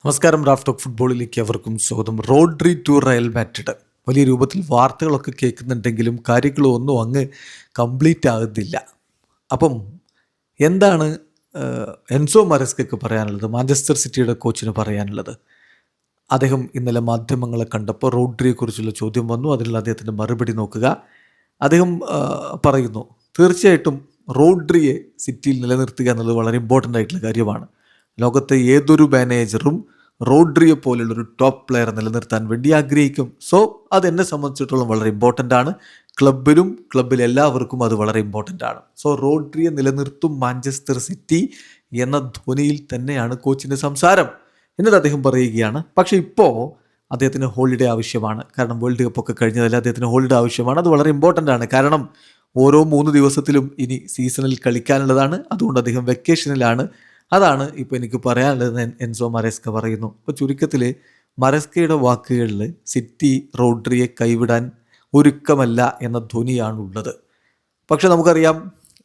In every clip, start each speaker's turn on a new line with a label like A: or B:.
A: നമസ്കാരം. Raf talk ഫുട്ബോളിലേക്ക് അവർക്കും സ്വാഗതം. റോഡ്രി ടു റയൽ മാഡ്രിഡ് വലിയ രൂപത്തിൽ വാർത്തകളൊക്കെ കേൾക്കുന്നുണ്ടെങ്കിലും കാര്യങ്ങളൊന്നും അങ്ങ് കംപ്ലീറ്റ് ആകുന്നില്ല. അപ്പം എന്താണ് എൻസോ മരസ്കയ്ക്ക് പറയാനുള്ളത്, മാഞ്ചസ്റ്റർ സിറ്റിയുടെ കോച്ചിന് പറയാനുള്ളത്? അദ്ദേഹം ഇന്നലെ മാധ്യമങ്ങളെ കണ്ടപ്പോൾ റോഡ്രിയെക്കുറിച്ചുള്ള ചോദ്യം വന്നു. അതിനുള്ള അദ്ദേഹത്തിൻ്റെ മറുപടി നോക്കുക. അദ്ദേഹം പറയുന്നു, തീർച്ചയായിട്ടും റോഡ്രിയെ സിറ്റിയിൽ നിലനിർത്തുക എന്നുള്ളത് വളരെ ഇമ്പോർട്ടൻ്റ് ആയിട്ടുള്ള കാര്യമാണ്. ലോകത്തെ ഏതൊരു മാനേജറും റോഡ്രിയെ പോലുള്ളൊരു ടോപ്പ് പ്ലെയർ നിലനിർത്താൻ വേണ്ടി ആഗ്രഹിക്കും. സോ അതെന്നെ സംബന്ധിച്ചിടത്തോളം വളരെ ഇമ്പോർട്ടൻ്റ് ആണ്. ക്ലബിൽ എല്ലാവർക്കും അത് വളരെ ഇമ്പോർട്ടൻ്റ് ആണ്. സോ റോഡ്രിയെ നിലനിർത്തും മാഞ്ചസ്റ്റർ സിറ്റി എന്ന ധ്വനിയിൽ തന്നെയാണ് കോച്ചിൻ്റെ സംസാരം എന്നത് അദ്ദേഹം പറയുകയാണ്. പക്ഷേ ഇപ്പോൾ അദ്ദേഹത്തിന് ഹോളിഡേ ആവശ്യമാണ്. കാരണം വേൾഡ് കപ്പൊക്കെ കഴിഞ്ഞതല്ല, അദ്ദേഹത്തിന് ഹോളിഡേ ആവശ്യമാണ്. അത് വളരെ ഇമ്പോർട്ടൻ്റ് ആണ്. കാരണം ഓരോ 3 ദിവസത്തിലും ഇനി സീസണിൽ കളിക്കാനുള്ളതാണ്. അതുകൊണ്ട് അദ്ദേഹം വെക്കേഷനിലാണ്. അതാണ് ഇപ്പോൾ എനിക്ക് പറയാനുള്ളത് എൻസോ മരസ്ക പറയുന്നു. അപ്പോൾ ചുരുക്കത്തിൽ മരസ്കയുടെ വാക്കുകളിൽ സിറ്റി റോഡ്രിയെ കൈവിടാൻ ഒരുക്കമല്ല എന്ന ധ്വനിയാണുള്ളത്. പക്ഷെ നമുക്കറിയാം,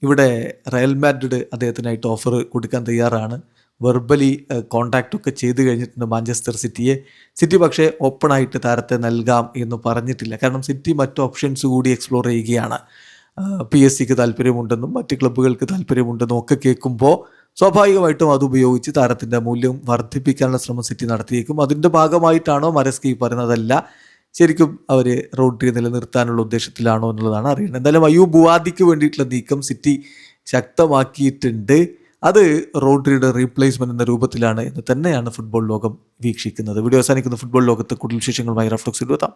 A: ഇവിടെ റയൽ മാഡ്രിഡ് അദ്ദേഹത്തിനായിട്ട് ഓഫർ കൊടുക്കാൻ തയ്യാറാണ്. വെർബലി കോൺടാക്റ്റൊക്കെ ചെയ്ത് കഴിഞ്ഞിട്ടുണ്ട് മാഞ്ചസ്റ്റർ സിറ്റിയെ. സിറ്റി പക്ഷേ ഓപ്പണായിട്ട് താരത്തെ നൽകാം എന്ന് പറഞ്ഞിട്ടില്ല. കാരണം സിറ്റി മറ്റ് ഓപ്ഷൻസ് കൂടി എക്സ്പ്ലോർ ചെയ്യുകയാണ്. PSG താല്പര്യമുണ്ടെന്നും മറ്റ് ക്ലബ്ബുകൾക്ക് താല്പര്യമുണ്ടെന്നും ഒക്കെ കേൾക്കുമ്പോൾ സ്വാഭാവികമായിട്ടും അതുപയോഗിച്ച് താരത്തിൻ്റെ മൂല്യം വർദ്ധിപ്പിക്കാനുള്ള ശ്രമം സിറ്റി നടത്തിയേക്കും. അതിൻ്റെ ഭാഗമായിട്ടാണോ മരസ്ക ഈ പറയുന്നതല്ല, ശരിക്കും അവർ റോഡ്രിയെ നിലനിർത്താനുള്ള ഉദ്ദേശത്തിലാണോ എന്നുള്ളതാണ് അറിയുന്നത്. എന്തായാലും അയൂബ് ബുവാദിക്ക് വേണ്ടിയിട്ടുള്ള നീക്കം സിറ്റി ശക്തമാക്കിയിട്ടുണ്ട്. അത് റോഡ്രിയുടെ റീപ്ലേസ്മെൻറ്റ് എന്ന രൂപത്തിലാണ് എന്ന് തന്നെയാണ് ഫുട്ബോൾ ലോകം വീക്ഷിക്കുന്നത്. വീഡിയോ അവസാനിക്കുന്ന ഫുട്ബോൾ ലോകത്ത് കൂടുതൽ വിശേഷങ്ങളുമായി റാഫ് ടോക്സിൽ എത്താം.